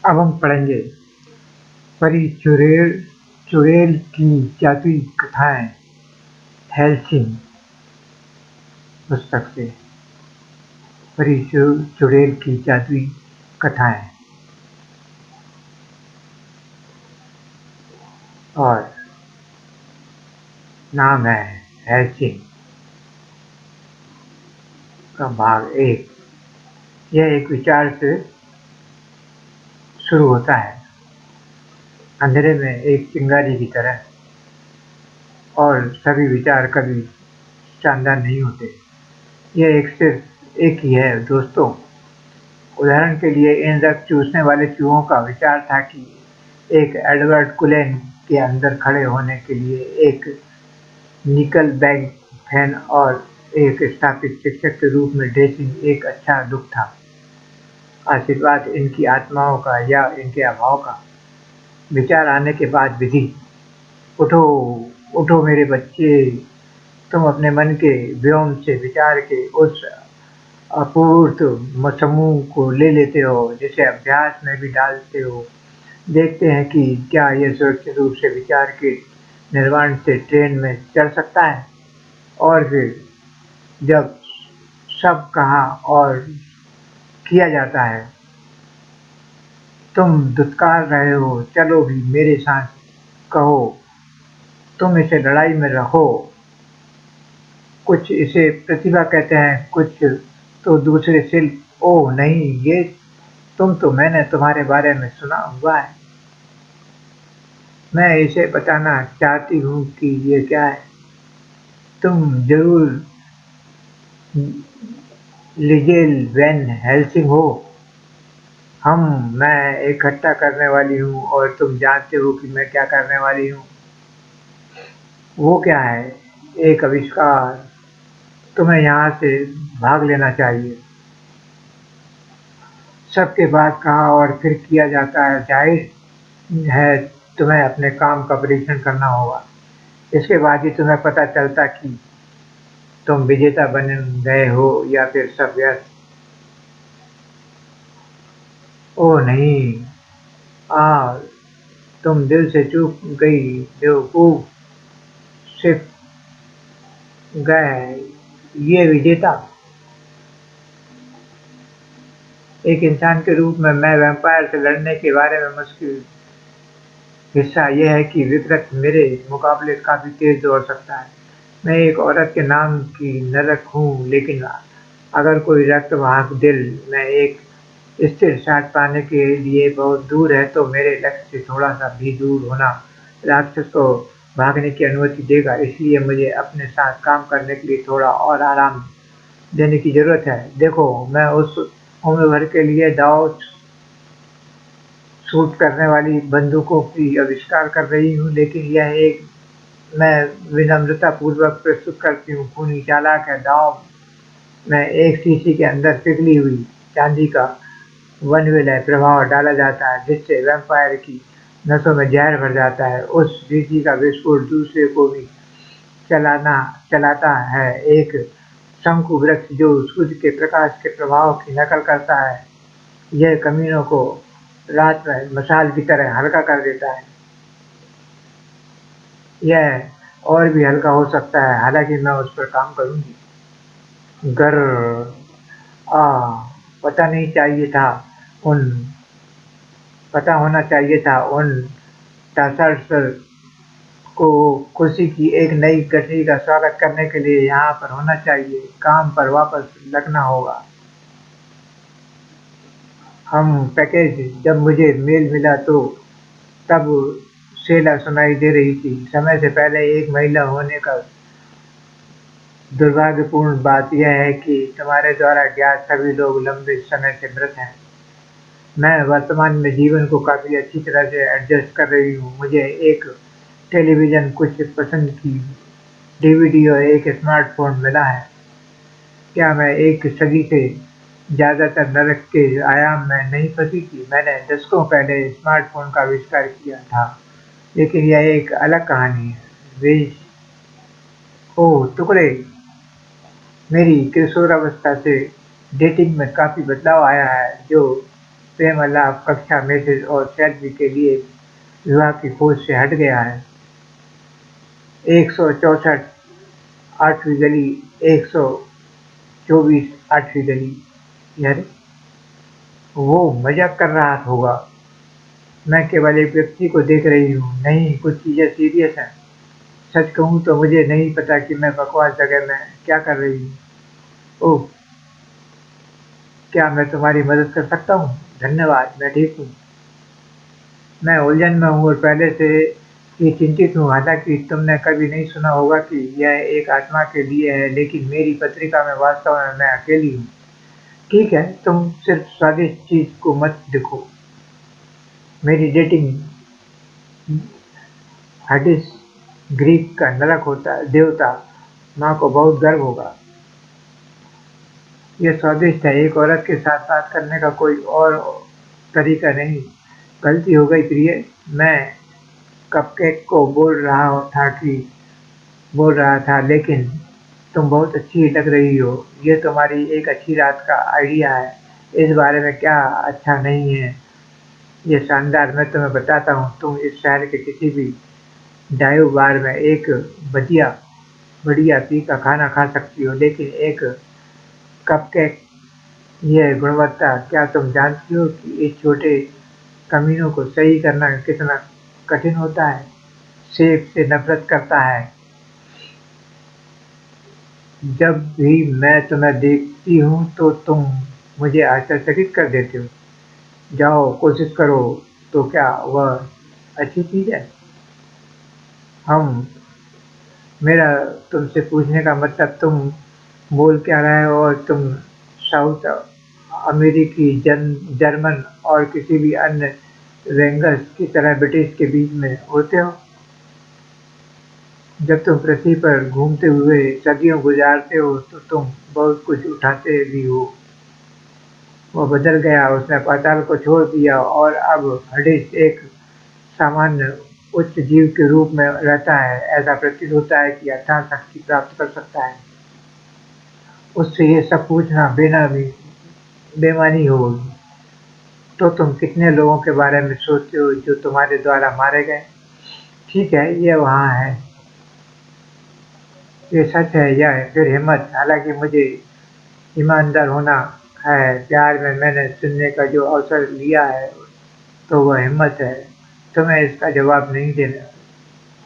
अब हम पढ़ेंगे परी चुड़ैल की जादुई कथाएं हेल्सिंग पुस्तक से। परी चुड़ैल की जादुई कथाएं। और नाम है हेल्सिंग का भाग 1। यह एक विचार से शुरू होता है, अंधेरे में एक चिंगारी की तरह, और सभी विचार कभी शानदार नहीं होते। यह सिर्फ एक ही है दोस्तों। उदाहरण के लिए इन रक्त चूसने वाले चूहों का विचार था कि एक एडवर्ड कुलेन के अंदर खड़े होने के लिए एक निकलबैक फैन और एक स्थापित शिक्षक के रूप में ड्रेसिंग एक अच्छा लुक था। आशीर्वाद इनकी आत्माओं का या इनके अभाव का। विचार आने के बाद विधि। उठो उठो मेरे बच्चे, तुम अपने मन के व्योम से विचार के उस अपूर्त समूह को ले लेते हो जिसे अभ्यास में भी डालते हो। देखते हैं कि क्या यह सुरक्षित रूप से विचार के निर्माण से ट्रेन में चल सकता है। और फिर जब सब कहा और किया जाता है, तुम दुत्कार रहे हो, चलो भी मेरे साथ कहो, तुम इसे लड़ाई में रखो। कुछ इसे प्रतिभा कहते हैं, कुछ तो दूसरे शिल्प। ओह नहीं, ये तुम तो मैंने तुम्हारे बारे में सुना हुआ है। मैं इसे बताना चाहती हूँ कि ये क्या है। तुम जरूर लिजेल वैन हेल्सिंग हो। मैं इकट्ठा करने वाली हूँ और तुम जानते हो कि मैं क्या करने वाली हूँ। वो क्या है? एक आविष्कार। तुम्हें यहाँ से भाग लेना चाहिए। सबके बाद कहा और फिर किया जाता है। जाहिर है तुम्हें अपने काम का परीक्षण करना होगा। इसके बाद ही तुम्हें पता चलता कि तुम विजेता बन गए हो या फिर सब व्यर्थ। ओह नहीं, आ तुम दिल से चूक गई बेवकूफ। सिर्फ गए ये विजेता। एक इंसान के रूप में मैं वैम्पायर से लड़ने के बारे में मुश्किल हिस्सा यह है कि विकृत मेरे मुकाबले काफी तेज दौड़ सकता है। मैं एक औरत के नाम की नरक हूँ, लेकिन अगर कोई रक्तवाहक दिल में एक स्थिर साठ पाने के लिए बहुत दूर है तो मेरे लक्ष्य से थोड़ा सा भी दूर होना राक्षस को भागने की अनुमति देगा। इसलिए मुझे अपने साथ काम करने के लिए थोड़ा और आराम देने की जरूरत है। देखो, मैं उस उम्र भर के लिए दाव शूट करने वाली बंदूकों की आविष्कार कर रही हूँ, लेकिन यह एक मैं विनम्रता पूर्वक प्रस्तुत करती हूँ। खूनी चालाक है। दाव में एक शीशी के अंदर पिघली हुई चांदी का वन विलय प्रभाव डाला जाता है जिससे वैम्पायर की नसों में जहर भर जाता है। उस शीशी का विस्फोट दूसरे को भी चलाना चलाता है। एक शंकु वृक्ष जो सूर्य के प्रकाश के प्रभाव की नकल करता है। यह कमीनों को रात में मशाल की तरह हल्का कर देता है। यह और भी हल्का हो सकता है, हालांकि मैं उस पर काम करूंगी। गर आ पता नहीं चाहिए था उन पता होना चाहिए था उन टासर्स को खुशी की एक नई गठरी का स्वागत करने के लिए यहाँ पर होना चाहिए। काम पर वापस लगना होगा। हम पैकेज। जब मुझे मेल मिला तो तब सेला सुनाई दे रही थी। समय से पहले एक महिला होने का दुर्भाग्यपूर्ण बात यह है कि तुम्हारे द्वारा ज्ञात सभी लोग लंबे समय से मृत हैं। मैं वर्तमान में जीवन को काफी अच्छी तरह से एडजस्ट कर रही हूँ। मुझे एक टेलीविजन, कुछ पसंद की डीवीडी और एक स्मार्टफोन मिला है। क्या मैं एक सदी से ज्यादातर नरक के आयाम में नहीं फंसी थी? मैंने दशकों पहले स्मार्टफोन का आविष्कार किया था, लेकिन यह एक अलग कहानी है। विश ओह टुकड़े। मेरी किशोरावस्था से डेटिंग में काफी बदलाव आया है। जो प्रेम अलाप, कक्षा, मैसेज और सेल्फी के लिए विवाह की खोज से हट गया है। 164 8वीं गली, 124 8वीं गली। यार, वो मजाक कर रहा होगा। मैं केवल एक व्यक्ति को देख रही हूँ। नहीं, कुछ चीजें सीरियस हैं। सच कहूँ तो मुझे नहीं पता कि मैं बकवास जगह में क्या कर रही हूँ। ओह, क्या मैं तुम्हारी मदद कर सकता हूँ? धन्यवाद, मैं ठीक हूँ। मैं उलझन में हूँ और पहले से ही चिंतित हूँ। हालांकि तुमने कभी नहीं सुना होगा कि यह एक आत्मा के लिए है, लेकिन मेरी पत्रिका में वास्तव में मैं अकेली हूँ। ठीक है, तुम सिर्फ स्वादिष्ट चीज को मत देखो। मेरी डेटिंग हडिस ग्रीक का नरक होता है। देवता माँ को बहुत गर्व होगा। ये स्वादिष्ट है। एक औरत के साथ बात करने का कोई और तरीका नहीं। गलती हो गई प्रिय। मैं कपकेक को बोल रहा था, लेकिन तुम बहुत अच्छी लग रही हो। ये तुम्हारी एक अच्छी रात का आइडिया है। इस बारे में क्या अच्छा नहीं है? ये शानदार। मैं तुम्हें बताता हूँ, तुम इस शहर के किसी भी डाइव बार में एक बढ़िया बढ़िया पी का खाना खा सकती हो, लेकिन एक कपकेक, यह गुणवत्ता। क्या तुम जानती हो कि इस छोटे कमीनों को सही करना कितना कठिन होता है? सेब से नफरत करता है। जब भी मैं तुम्हें देखती हूँ तो तुम मुझे आश्चर्यचकित कर देते हो। जाओ, कोशिश करो। तो क्या वह अच्छी चीज है? हम मेरा तुमसे पूछने का मतलब, तुम बोल क्या रहे हो? और तुम साउथ अमेरिकी, जर्मन और किसी भी अन्य वेंगस की तरह ब्रिटिश के बीच में उड़ते हो? जब तुम पृथ्वी पर घूमते हुए सदियों गुजारते हो तो तुम बहुत कुछ उठाते भी हो। वह बदल गया, उसने पाताल को छोड़ दिया और अब हडिस एक सामान्य उच्च जीव के रूप में रहता है। ऐसा प्रतीत होता है कि अथाह शक्ति प्राप्त कर सकता है। उससे ये सब पूछना बेमानी होगी। तो तुम कितने लोगों के बारे में सोचते हो जो तुम्हारे द्वारा मारे गए? ठीक है, ये वहाँ है। ये सच है। यह फिर हिम्मत। हालांकि मुझे ईमानदार होना है। प्यार में मैंने सुनने का जो अवसर लिया है, तो वह हिम्मत है। तुम्हें इसका जवाब नहीं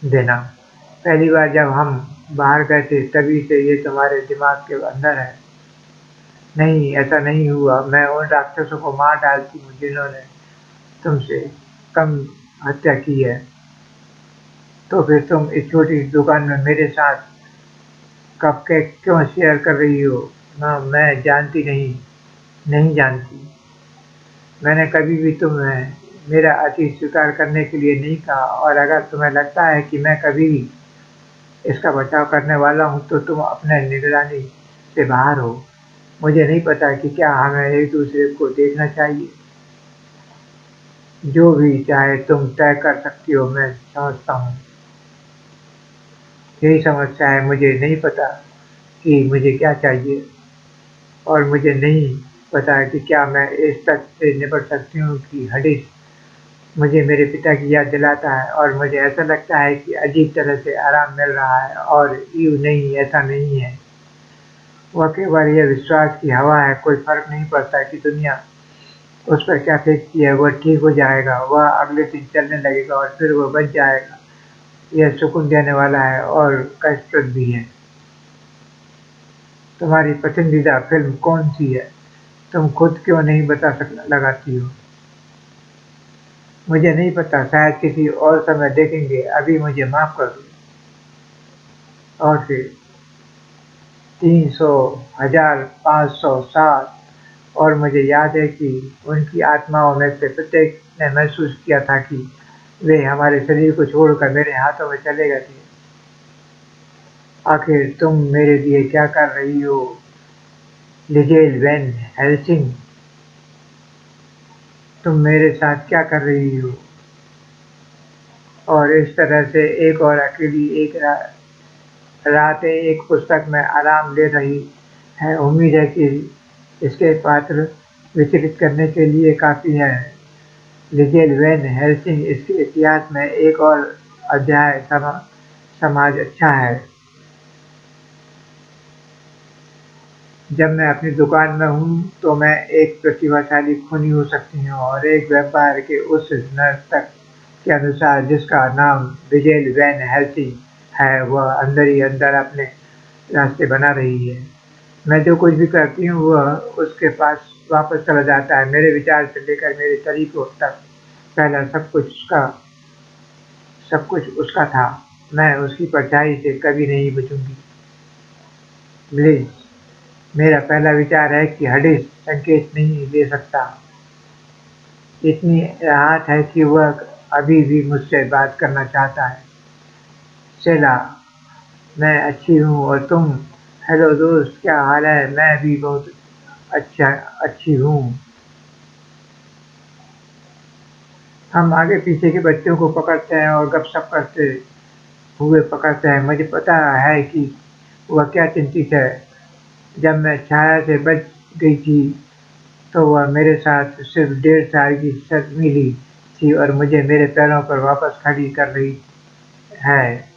देना। पहली बार जब हम बाहर गए थे, तभी से ये तुम्हारे दिमाग के अंदर है। नहीं, ऐसा नहीं हुआ। मैं उन राक्षसों को मार डालती हूँ जिन्होंने तुमसे कम हत्या की है। तो फिर तुम इस छोटी दुकान में मेरे साथ कपकेक क्यों शेयर कर रही हो? ना, मैं जानती नहीं। नहीं जानती। मैंने कभी भी तुम्हें मेरा अतीत स्वीकार करने के लिए नहीं कहा, और अगर तुम्हें लगता है कि मैं कभी भी इसका बचाव करने वाला हूँ तो तुम अपने निगरानी से बाहर हो। मुझे नहीं पता कि क्या हमें एक दूसरे को देखना चाहिए। जो भी चाहे तुम तय कर सकती हो। मैं समझता हूँ। यही समस्या है। मुझे नहीं पता कि मुझे क्या चाहिए, और मुझे नहीं पता कि क्या मैं इस तथ्य से निपट सकती हूँ कि हडिस मुझे मेरे पिता की याद दिलाता है, और मुझे ऐसा लगता है कि अजीब तरह से आराम मिल रहा है। और यूँ नहीं, ऐसा नहीं है। वह केवल यह विश्वास की हवा है। कोई फर्क नहीं पड़ता कि दुनिया उस पर क्या फेंकती है, वह ठीक हो जाएगा। वह अगले दिन चलने लगेगा और फिर वह बच जाएगा। यह सुकून देने वाला है और कष्टप्रद भी है। तुम्हारी पसंदीदा फिल्म कौन सी है? तुम खुद क्यों नहीं लगाती हो? मुझे नहीं पता। शायद किसी और समय देखेंगे। अभी मुझे माफ कर दो। और फिर 300, 1000, 500, 7। और मुझे याद है कि उनकी आत्माओं में से प्रत्येक ने महसूस किया था कि वे हमारे शरीर को छोड़कर मेरे हाथों में चले गए थे। आखिर तुम मेरे लिए क्या कर रही हो, लिजेल वैन हेल्सिंग? तुम मेरे साथ क्या कर रही हो? और इस तरह से एक और अकेली एक रात एक पुस्तक में आराम ले रही है। उम्मीद है कि इसके पात्र विचलित करने के लिए काफ़ी है। लिजेल वैन हेल्सिंग इसके इतिहास में एक और अध्याय समाज अच्छा है। जब मैं अपनी दुकान में हूँ तो मैं एक प्रतिभाशाली खूनी हो सकती हूँ और एक व्यापार के उस नर्तक के अनुसार जिसका नाम लिजेल वैन हेल्सिंग है, वह अंदर ही अंदर अपने रास्ते बना रही है। मैं जो कुछ भी करती हूँ वह उसके पास वापस चला जाता है, मेरे विचार से लेकर मेरे तरीकों तक। पहला सब कुछ उसका था। मैं उसकी परछाई से कभी नहीं बचूंगी। ब्लिज, मेरा पहला विचार है कि हडिस संकेत नहीं ले सकता। इतनी राहत है कि वह अभी भी मुझसे बात करना चाहता है। सेला, मैं अच्छी हूँ और तुम? हेलो दोस्त, क्या हाल है? मैं भी बहुत अच्छा अच्छी हूँ। हम आगे पीछे के बच्चों को पकड़ते हैं और गपशप करते हुए पकड़ते हैं। मुझे पता है कि वह क्या चिंतित है। जब मैं छाया से बच गई थी तो वह मेरे साथ सिर्फ 1.5 साल की मिली थी और मुझे मेरे पैरों पर वापस खड़ी कर रही है।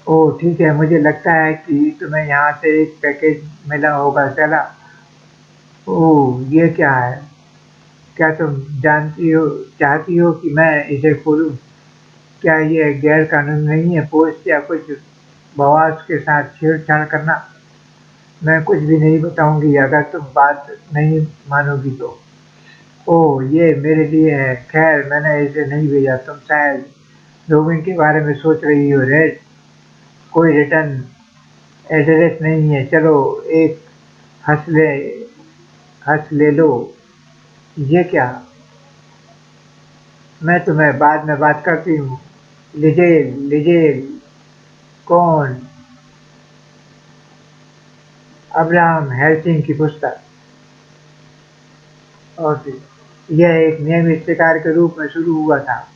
ओह ठीक है, मुझे लगता है कि तुम्हें यहाँ से एक पैकेज मिला होगा। चला। ओह ये क्या है? क्या तुम चाहती हो कि मैं इसे खोलूं? क्या ये गैर कानूनी नहीं है? पोस्ट या कुछ बवास के साथ छेड़छाड़ करना? मैं कुछ भी नहीं बताऊंगी अगर तुम बात नहीं मानोगी तो। ओह ये मेरे लिए है। खैर मैंने इसे नहीं भेजा। तुम शायद रोमिंग के बारे में सोच रही हो। रेड, कोई रिटर्न एड्रेस नहीं है। चलो एक हंस ले हंस ले लो। ये क्या? मैं तुम्हें बाद में बात करती हूँ। Liesel Liesel. कौन? अब्राहम हेल्सिंग की पुस्तक। और फिर यह एक नियमित शिकार के रूप में शुरू हुआ था।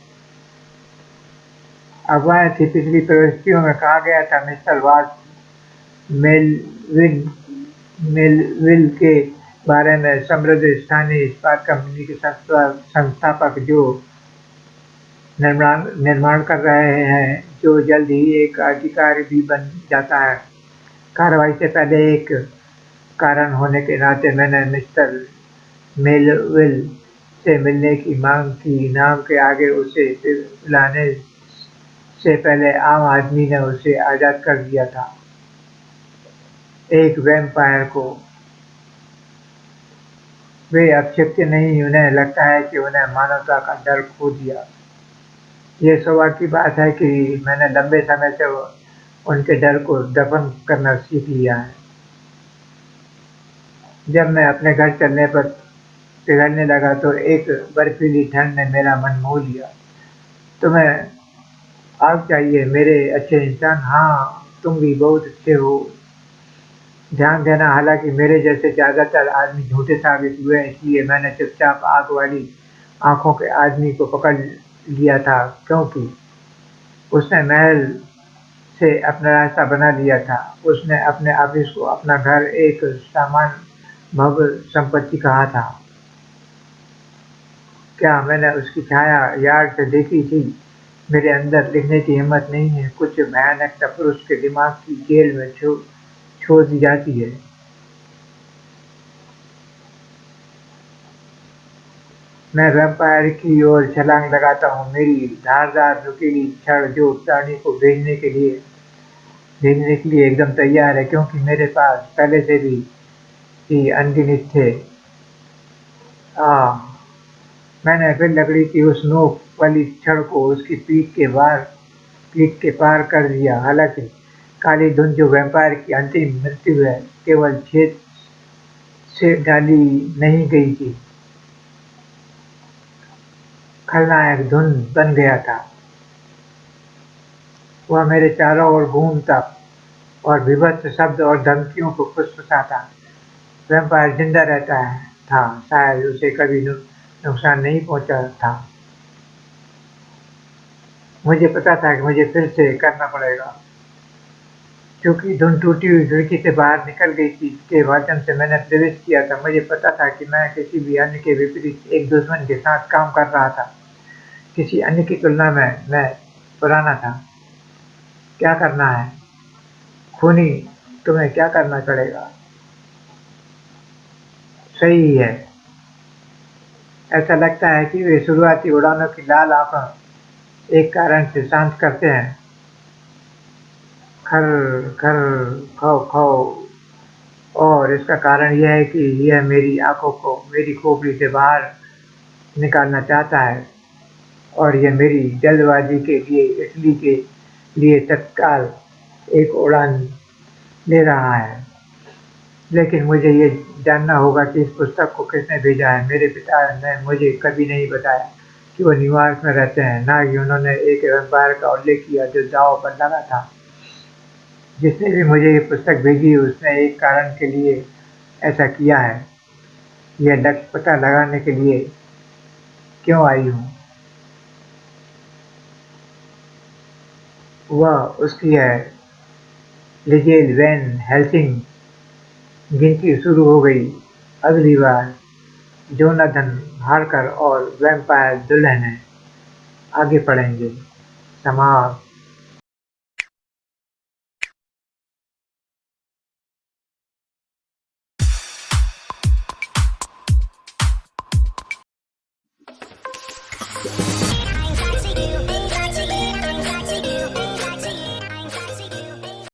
अफवाह थी, पिछली प्रविष्टियों में कहा गया था मिस्टर वाट्स मेलविल मेलविल के बारे में, समृद्ध स्थानीय इस्पात कंपनी के संस्थापक जो निर्माण कर रहे हैं, जो जल्द ही एक अधिकारी भी बन जाता है। कार्रवाई से पहले एक कारण होने के नाते मैंने मिस्टर मेलविल से मिलने की मांग की। नाम के आगे उसे बुलाने से पहले आम आदमी ने उसे आजाद कर दिया था, एक वैम्पायर को। वे अब छिपते नहीं। उन्हें लगता है कि उन्हें मानवता का डर खो दिया। ये सौभाग्य की बात है कि मैंने लंबे समय से उनके डर को दफन करना सीख लिया है। जब मैं अपने घर चलने पर पिघलने लगा तो एक बर्फीली ठंड ने मेरा मन मोह लिया। तुम्हें आग चाहिए मेरे अच्छे इंसान? हाँ, तुम भी बहुत अच्छे हो। ध्यान देना, हालांकि मेरे जैसे ज्यादातर आदमी झूठे साबित हुए, इसलिए मैंने चुपचाप आग वाली आंखों के आदमी को पकड़ लिया था, क्योंकि उसने महल से अपना रास्ता बना लिया था। उसने अपने ऑफिस को अपना घर, एक सामान भव्य संपत्ति कहा था। क्या मैंने उसकी छाया यार्ड से देखी थी? मेरे अंदर लिखने की हिम्मत नहीं है। कुछ भयानक पुरुष के दिमाग की जेल में छोड़ दी जाती है। मैं वैम्पायर की ओर छलांग लगाता हूँ, मेरी धारदार नुकीली छड़ जो प्राणी को भेजने के लिए एकदम तैयार है, क्योंकि मेरे पास पहले से ही अनगिनत थे। आह, मैंने फिर लकड़ी की उस नोक वाली छड़ को उसकी पीठ के पार कर दिया। हालांकि काली धुंध जो वैम्पायर की अंतिम मृत्यु है, केवल छेद से डाली नहीं गई थी। खलनायक धुन बन गया था। वह मेरे चारों ओर घूमता और भीभत्स शब्द और धमकियों को फुसफुसाता। वैम्पायर जिंदा रहता था, शायद उसे कभी नुकसान नहीं पहुंचा था। मुझे पता था कि मुझे फिर से करना पड़ेगा। क्योंकि धुन टूटी हुई खिड़की से बाहर निकल गई थी, के माध्यम से मैंने प्रवेश किया था। मुझे पता था कि मैं किसी भी अन्य के विपरीत एक दुश्मन के साथ काम कर रहा था। किसी अन्य की तुलना में मैं पुराना था। क्या करना है खूनी, तुम्हें क्या करना पड़ेगा? सही है। ऐसा लगता है कि वे शुरुआती उड़ानों की लाल आंखों एक कारण से शांत करते हैं। खर खर खौ खौ। और इसका कारण यह है कि यह मेरी आंखों को मेरी खोपड़ी से बाहर निकालना चाहता है, और यह मेरी जल्दबाजी के लिए इटली के लिए तत्काल एक उड़ान ले रहा है। लेकिन मुझे ये जानना होगा कि इस पुस्तक को किसने भेजा है। मेरे पिता ने मुझे कभी नहीं बताया कि वो न्यूयॉर्क में रहते हैं, ना कि उन्होंने एक वैम्पायर का उल्लेख किया जो दांव पर लगा था। जिसने भी मुझे ये पुस्तक भेजी उसने एक कारण के लिए ऐसा किया है। यह लक्ष्य पता लगाने के लिए क्यों आई हूँ। वह उसकी है। Liesel van Helsing. गिनती शुरू हो गई। अगली बार जोनाथन हार्कर और वैम्पायर दुल्हन आगे बढ़ेंगे। समाप्त।